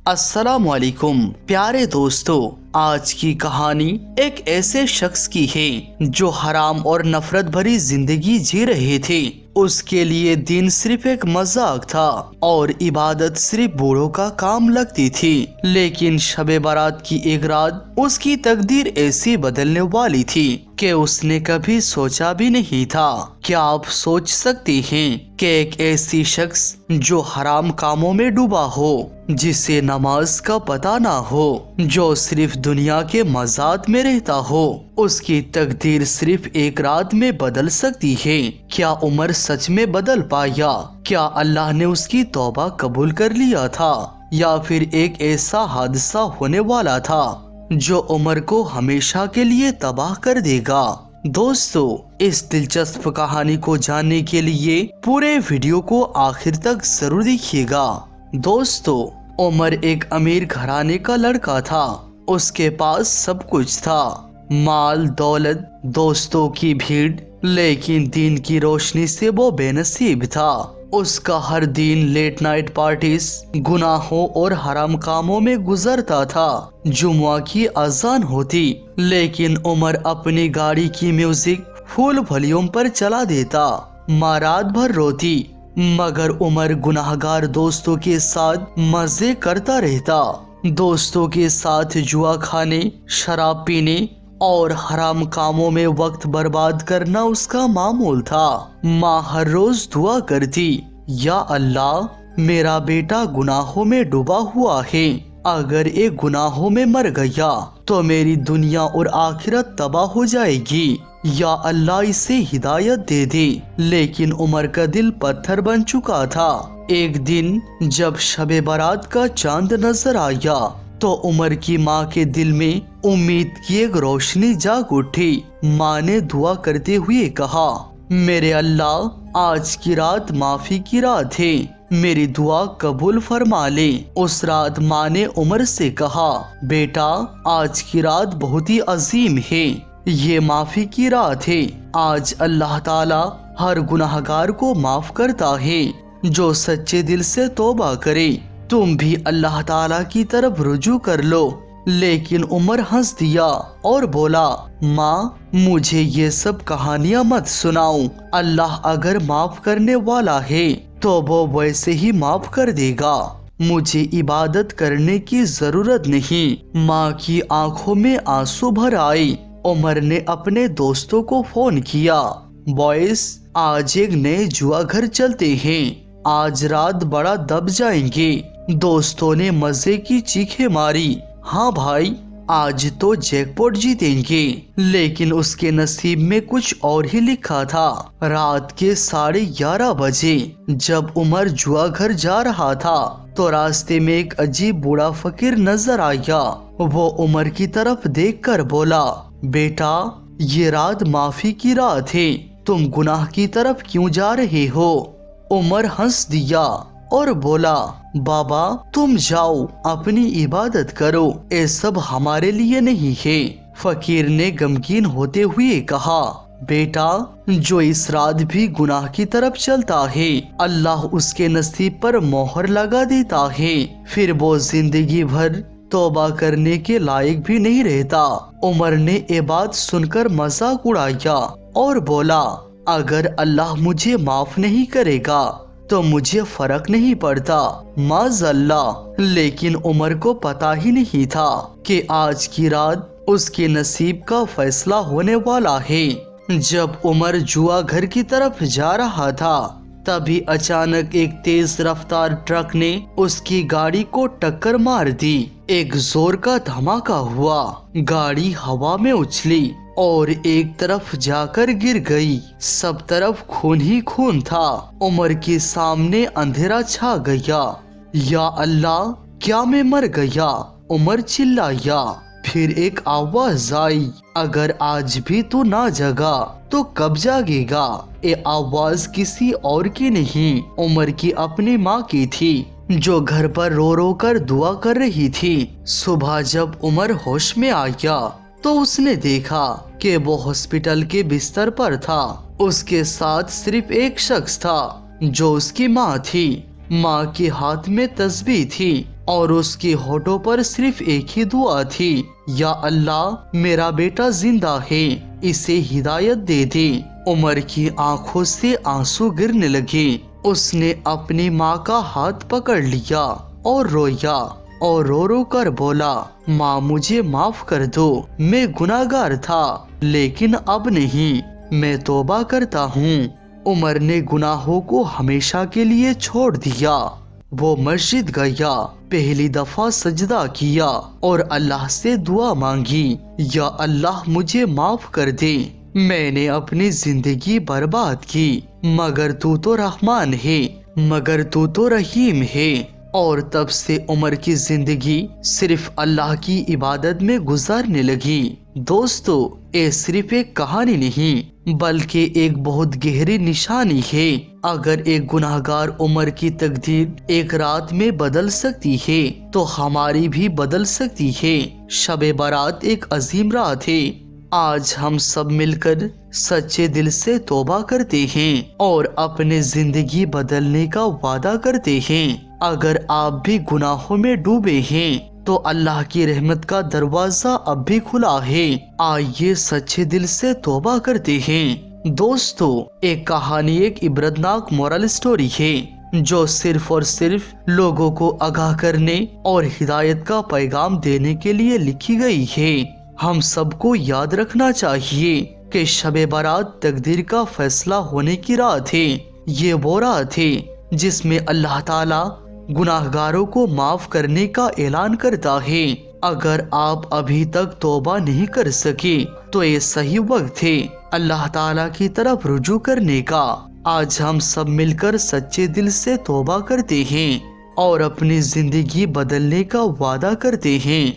अस्सलाम वालेकुम प्यारे दोस्तों, आज की कहानी एक ऐसे शख्स की है जो हराम और नफरत भरी जिंदगी जी रहे थे। उसके लिए दिन सिर्फ एक मजाक था और इबादत सिर्फ बूढ़ों का काम लगती थी। लेकिन शबे बारात की एक रात उसकी तकदीर ऐसी बदलने वाली थी कि उसने कभी सोचा भी नहीं था। क्या आप सोच सकते हैं कि एक ऐसी शख्स जो हराम कामों में डूबा हो, जिसे नमाज का पता ना हो, जो सिर्फ दुनिया के मजाक में रहता हो, उसकी तकदीर सिर्फ एक रात में बदल सकती है। क्या उमर सच में बदल पाया? क्या अल्लाह ने उसकी तौबा कबूल कर लिया था, या फिर एक ऐसा हादसा होने वाला था जो उमर को हमेशा के लिए तबाह कर देगा? दोस्तों, इस दिलचस्प कहानी को जानने के लिए पूरे वीडियो को आखिर तक जरूर देखिएगा। दोस्तों, उमर एक अमीर घराने का लड़का था। उसके पास सब कुछ था, माल दौलत, दोस्तों की भीड़, लेकिन दीन की रोशनी से वो बेनसीब था। उसका हर दिन लेट नाइट पार्टीज, गुनाहों और हराम कामों में गुजरता था। जुम्मा की अजान होती, लेकिन उमर अपनी गाड़ी की म्यूजिक फुल वॉल्यूम पर चला देता। माँ रात भर रोती, मगर उमर गुनाहगार दोस्तों के साथ मजे करता रहता। दोस्तों के साथ जुआ खाने, शराब पीने और हराम कामों में वक्त बर्बाद करना उसका मामूल था। माँ हर रोज दुआ करती, या अल्लाह, मेरा बेटा गुनाहों में डूबा हुआ है। अगर ये गुनाहों में मर गया तो मेरी दुनिया और आखिरत तबाह हो जाएगी। या अल्लाह इसे हिदायत दे दे। लेकिन उमर का दिल पत्थर बन चुका था। एक दिन जब शबे बारात का चांद नजर आया तो उमर की माँ के दिल में उम्मीद की एक रोशनी जाग उठी। माँ ने दुआ करते हुए कहा, मेरे अल्लाह, आज की रात माफी की रात है, मेरी दुआ कबूल फरमा ले। उस रात माँ ने उमर से कहा, बेटा, आज की रात बहुत ही अजीम है, ये माफी की रात है। आज अल्लाह ताला हर गुनाहगार को माफ करता है जो सच्चे दिल से तौबा करे। तुम भी अल्लाह ताला की तरफ रुजू कर लो। लेकिन उमर हंस दिया और बोला, माँ, मुझे ये सब कहानियाँ मत सुनाओ। अल्लाह अगर माफ करने वाला है तो वो वैसे ही माफ कर देगा। मुझे इबादत करने की जरूरत नहीं। माँ की आंखों में आंसू भर आए। उमर ने अपने दोस्तों को फोन किया, बॉयज, आज एक नए जुआ घर चलते हैं, आज रात बड़ा दब जाएंगे। दोस्तों ने मजे की चीखें मारी, हाँ भाई, आज तो जैकपॉट जीतेंगे। लेकिन उसके नसीब में कुछ और ही लिखा था। रात के 11:30 बजे जब उमर जुआ घर जा रहा था तो रास्ते में एक अजीब बूढ़ा फकीर नजर आया। वो उमर की तरफ देखकर बोला, बेटा, ये रात माफी की रात है, तुम गुनाह की तरफ क्यों जा रहे हो? उमर हंस दिया और बोला, बाबा, तुम जाओ, अपनी इबादत करो, ये सब हमारे लिए नहीं है। फकीर ने गमगीन होते हुए कहा, बेटा, जो इस रात भी गुनाह की तरफ चलता है, अल्लाह उसके नसीब पर मोहर लगा देता है, फिर वो जिंदगी भर तौबा करने के लायक भी नहीं रहता। उमर ने ये बात सुनकर मजाक उड़ाया और बोला, अगर अल्लाह मुझे माफ नहीं करेगा तो मुझे फर्क नहीं पड़ता, माज़अल्लाह। लेकिन उमर को पता ही नहीं था कि आज की रात उसके नसीब का फैसला होने वाला है। जब उमर जुआ घर की तरफ जा रहा था तभी अचानक एक तेज रफ्तार ट्रक ने उसकी गाड़ी को टक्कर मार दी। एक जोर का धमाका हुआ, गाड़ी हवा में उछली और एक तरफ जाकर गिर गई। सब तरफ खून ही खून था। उमर के सामने अंधेरा छा गया। या अल्लाह, क्या मैं मर गया? उमर चिल्लाया। फिर एक आवाज आई, अगर आज भी तू ना जगा तो कब जागेगा? ये आवाज किसी और की नहीं, उमर की अपनी माँ की थी, जो घर पर रो रो कर दुआ कर रही थी। सुबह जब उमर होश में आया तो उसने देखा कि वो हॉस्पिटल के बिस्तर पर था। उसके साथ सिर्फ एक शख्स था जो उसकी माँ थी। माँ के हाथ में तस्बीह थी اور اس کے ہونٹوں پر صرف ایک ہی دعا تھی، یا اللہ میرا بیٹا زندہ ہے، اسے ہدایت دے دے۔ عمر کی آنکھوں سے آنسو گرنے لگے۔ اس نے اپنی ماں کا ہاتھ پکڑ لیا اور رویا اور رو رو کر بولا، ماں مجھے معاف کر دو، میں گناہگار تھا لیکن اب نہیں، میں توبہ کرتا ہوں۔ عمر نے گناہوں کو ہمیشہ کے لیے چھوڑ دیا۔ وہ مسجد گیا، پہلی دفعہ سجدہ کیا اور اللہ سے دعا مانگی، یا اللہ مجھے معاف کر دے، میں نے اپنی زندگی برباد کی، مگر تو رحمان ہے، مگر تو رحیم ہے۔ اور تب سے عمر کی زندگی صرف اللہ کی عبادت میں گزارنے لگی۔ دوستو، یہ صرف ایک کہانی نہیں بلکہ ایک بہت گہری نشانی ہے۔ اگر ایک گناہگار عمر کی تقدیر ایک رات میں بدل سکتی ہے تو ہماری بھی بدل سکتی ہے۔ شب برات ایک عظیم رات ہے۔ آج ہم سب مل کر سچے دل سے توبہ کرتے ہیں اور اپنے زندگی بدلنے کا وعدہ کرتے ہیں۔ اگر آپ بھی گناہوں میں ڈوبے ہیں تو اللہ کی رحمت کا دروازہ اب بھی کھلا ہے۔ آئیے سچے دل سے توبہ کرتے ہیں۔ دوستو، ایک کہانی ایک عبرتناک مورل سٹوری ہے جو صرف اور صرف لوگوں کو آگاہ کرنے اور ہدایت کا پیغام دینے کے لیے لکھی گئی ہے۔ ہم سب کو یاد رکھنا چاہیے کہ شب برات تقدیر کا فیصلہ ہونے کی رات ہے۔ یہ وہ رات ہے جس میں اللہ تعالی گناہگاروں کو معاف کرنے کا اعلان کرتا ہے۔ اگر آپ ابھی تک توبہ نہیں کر سکے تو یہ صحیح وقت ہے اللہ تعالیٰ کی طرف رجوع کرنے کا۔ آج ہم سب مل کر سچے دل سے توبہ کرتے ہیں اور اپنی زندگی بدلنے کا وعدہ کرتے ہیں۔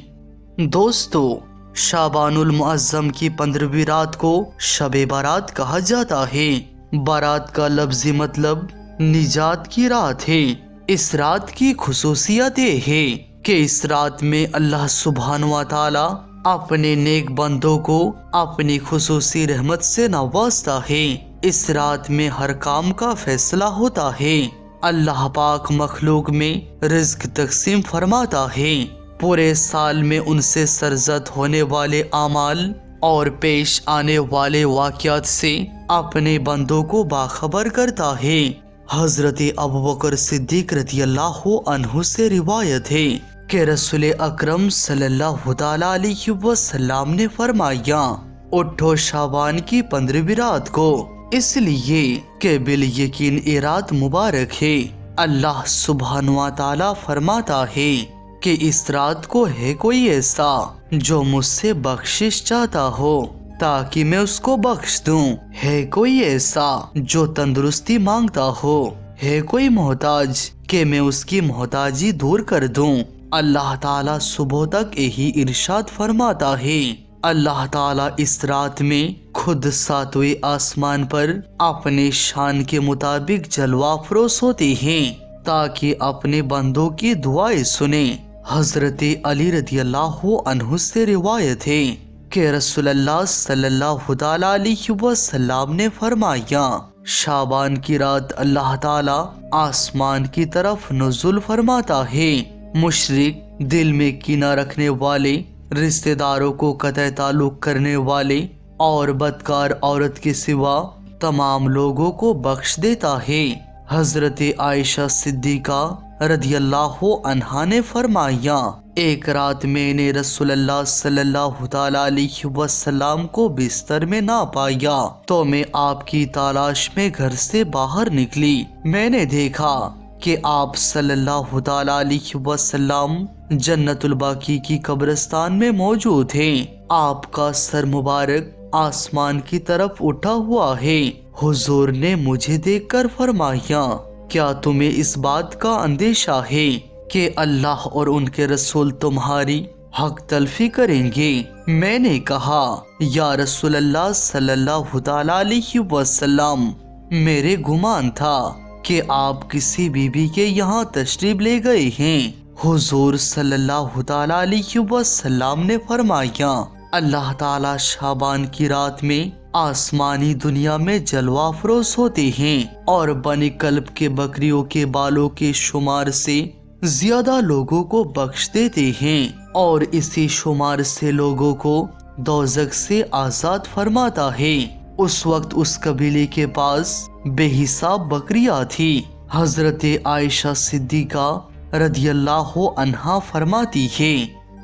دوستو، شعبان المعظم کی 15ویں رات کو شب برات کہا جاتا ہے۔ برات کا لفظی مطلب نجات کی رات ہے۔ اس رات کی خصوصیت یہ ہے کہ اس رات میں اللہ سبحانہ و تعالی اپنے نیک بندوں کو اپنی خصوصی رحمت سے نوازتا ہے۔ اس رات میں ہر کام کا فیصلہ ہوتا ہے۔ اللہ پاک مخلوق میں رزق تقسیم فرماتا ہے۔ پورے سال میں ان سے سرزد ہونے والے اعمال اور پیش آنے والے واقعات سے اپنے بندوں کو باخبر کرتا ہے۔ حضرت ابوبکر صدیق رضی اللہ عنہ سے روایت ہے کہ رسول اکرم صلی اللہ تعالی علیہ وسلم نے فرمایا، اٹھو شعبان کی 15ویں رات کو، اس لیے کہ بالیقین یہ رات مبارک ہے۔ اللہ سبحانہ و تعالی فرماتا ہے کہ اس رات کو ہے کوئی ایسا جو مجھ سے بخشش چاہتا ہو تاکہ میں اس کو بخش دوں، ہے کوئی ایسا جو تندرستی مانگتا ہو، ہے کوئی محتاج کہ میں اس کی محتاجی دور کر دوں۔ اللہ تعالیٰ صبح تک یہی ارشاد فرماتا ہے۔ اللہ تعالیٰ اس رات میں خود 7ویں آسمان پر اپنے شان کے مطابق جلوہ افروز ہوتے ہیں تاکہ اپنے بندوں کی دعائیں سنیں۔ حضرت علی رضی اللہ عنہ سے روایت ہے کہ رسول اللہ صلی اللہ تعالی علیہ وسلم نے فرمایا، شعبان کی رات اللہ تعالی آسمان کی طرف نزول فرماتا ہے۔ مشرک، دل میں کینہ رکھنے والے، رشتہ داروں کو قطع تعلق کرنے والے اور بدکار عورت کے سوا تمام لوگوں کو بخش دیتا ہے۔ حضرت عائشہ صدیقہ رضی اللہ عنہا نے فرمایا، ایک رات میں نے رسول اللہ صلی اللہ تعالی علیہ وسلم کو بستر میں نہ پایا تو میں آپ کی تلاش میں گھر سے باہر نکلی۔ میں نے دیکھا کہ آپ صلی اللہ تعالی علیہ وسلم جنت الباقی کی قبرستان میں موجود ہیں۔ آپ کا سر مبارک آسمان کی طرف اٹھا ہوا ہے۔ حضور نے مجھے دیکھ کر فرمایا، کیا تمہیں اس بات کا اندیشہ ہے کہ اللہ اور ان کے رسول تمہاری حق تلفی کریں گے؟ میں نے کہا، یا رسول اللہ صلی اللہ تعالی علیہ وسلم، میرے گمان تھا کہ آپ کسی بی بی کے یہاں تشریف لے گئے ہیں۔ حضور صلی اللہ تعالی علیہ وسلم نے فرمایا، اللہ تعالی شعبان کی رات میں آسمانی دنیا میں جلوہ افروز ہوتے ہیں اور بنی کلب کے بکریوں کے بالوں کے شمار سے ज्यादा लोगों को बख्श देते हैं और इसी शुमार से लोगों को दोज़ख से आजाद फरमाता है। उस वक्त उस कबीले के पास बेहिसाब बकरियां थी। हजरत आयशा सिद्दीका रदियल्लाहु अन्हा फरमाती है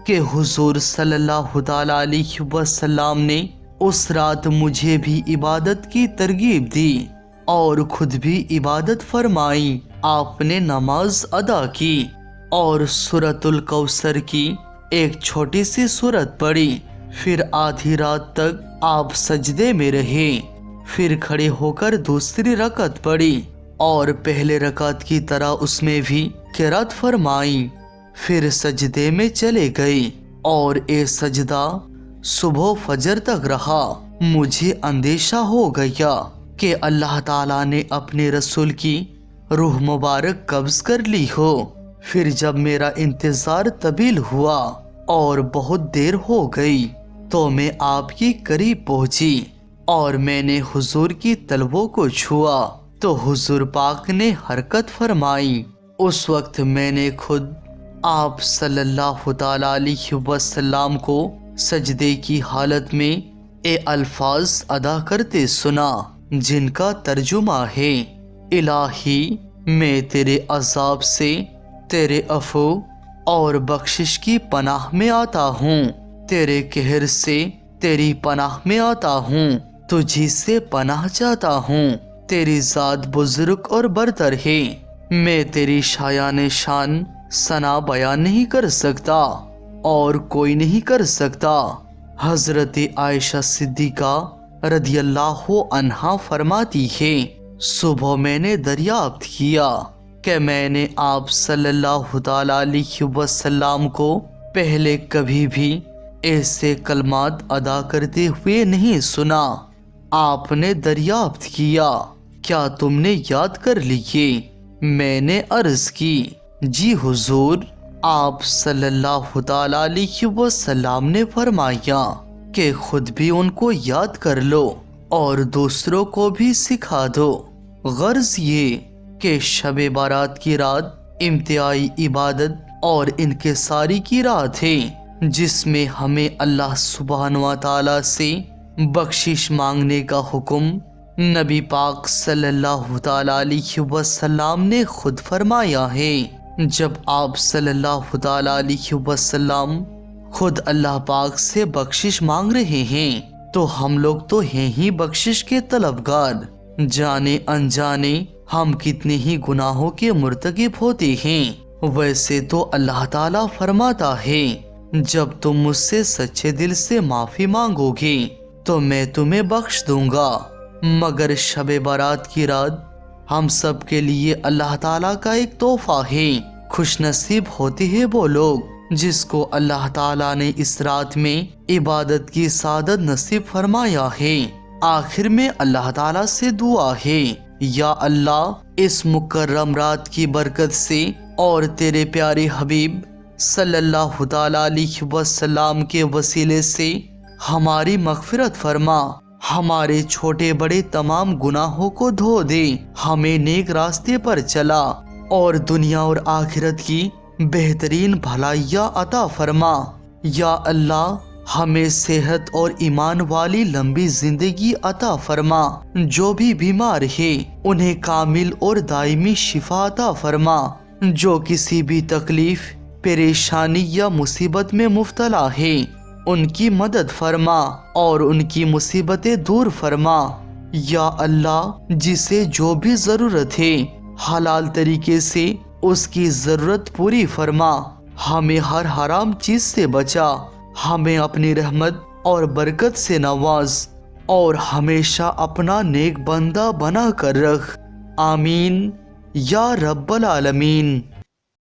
कि हुजूर सल्लल्लाहु ताला अलैहि वसल्लम ने उस रात मुझे भी इबादत की तरगीब दी और खुद भी इबादत फरमाई। आपने नमाज अदा की और सूरतुल कौसर की एक छोटी सी सूरत पढ़ी। फिर आधी रात तक आप सजदे में रहे। फिर खड़े होकर दूसरी रकत पढ़ी और पहले रकत की तरह उसमें भी किरात फरमाई। फिर सजदे में चले गए और ये सजदा सुबह फजर तक रहा। मुझे अंदेशा हो गया कि अल्लाह ताला ने अपने रसूल की रूह मुबारक कब्ज कर ली हो। फिर जब मेरा इंतजार तवील हुआ और बहुत देर हो गई तो मैं आपके करीब पहुंची और मैंने हुजूर की तलवों को छुआ तो हुजूर पाक ने हरकत फरमाई। उस वक्त मैंने खुद आप सल्लल्लाहु ताला अलैहि वसल्लम को सजदे की हालत में ए अल्फाज अदा करते सुना जिनका तर्जुमा है, इलाही मैं तेरे अजाब से, तेरे अफू और बख्शिश की पनाह में आता हूँ, तेरे कहर से तेरी पनाह में आता हूँ, तुझी से पनाह चाहता हूँ। तेरी ज़ात बुजुर्ग और बरतर है, मैं तेरी शायान शान सना बयान नहीं कर सकता और कोई नहीं कर सकता। हजरत आयशा सिद्दीका रदियल्लाहु अन्हा फरमाती है, सुबह मैंने दरियाफ्त किया कि मैंने आप सल्लल्लाहु ताला अलैहि वसल्लम को पहले कभी भी ऐसे कलमात अदा करते हुए नहीं सुना। आपने दरियाफ्त किया, क्या तुमने याद कर लिए? मैंने अर्ज की, जी हुजूर। आप सल्लल्लाहु ताला अलैहि वसल्लम ने फरमाया कि खुद भी उनको याद कर लो और दूसरों को भी सिखा दो। गर्ज ये कि शब बारात की रात इम्तियाई इबादत और इनकिसारी की रात है, जिसमें हमें अल्लाह सुब्हानहू व तआला से बख्शिश मांगने का हुक्म नबी पाक सल्लल्लाहु ताला अलैहि वसल्लम ने खुद फरमाया है। जब आप सल्लल्लाहु ताला अलैहि वसल्लम खुद अल्लाह पाक से बख्शिश मांग रहे हैं तो हम लोग तो हैं ही बख्शिश के तलबगार। जाने अनजाने हम कितने ही गुनाहों के मुर्तकिब होते हैं। वैसे तो अल्लाह ताला फरमाता है, जब तुम मुझसे सच्चे दिल से माफी मांगोगे तो मैं तुम्हें बख्श दूंगा। मगर शब बारात की रात हम सब के लिए अल्लाह ताला का एक तोहफा है। खुशनसीब होते हैं वो लोग जिसको अल्लाह ताला ने इस रात में इबादत की सादत नसीब फरमाया है। आखिर में अल्लाह ताला से दुआ है, या अल्लाह इस मुकर्रम रात की बरकत से और तेरे प्यारे हबीब सल्लल्लाहु ताला अलैहि वसल्लम के वसीले से हमारी मगफिरत फरमा, हमारे छोटे बड़े तमाम गुनाहों को धो दे, हमें नेक रास्ते पर चला और दुनिया और आखिरत की बेहतरीन भलाइयाँ अता फरमा। या अल्लाह हमें सेहत और ईमान वाली लंबी जिंदगी अता फरमा। जो भी बीमार है उन्हें कामिल और दायमी शिफा अता फरमा। जो किसी भी तकलीफ, परेशानी या मुसीबत में मुब्तला है उनकी मदद फरमा और उनकी मुसीबतें दूर फरमा। या अल्लाह जिसे जो भी ज़रूरत है हलाल तरीके से उसकी ज़रूरत पूरी फरमा। हमें हर हराम चीज़ से बचा, हमें अपनी रहमत और बरकत से नवाज और हमेशा अपना नेक बंदा बना कर रख। आमीन या रब्बल आलमीन।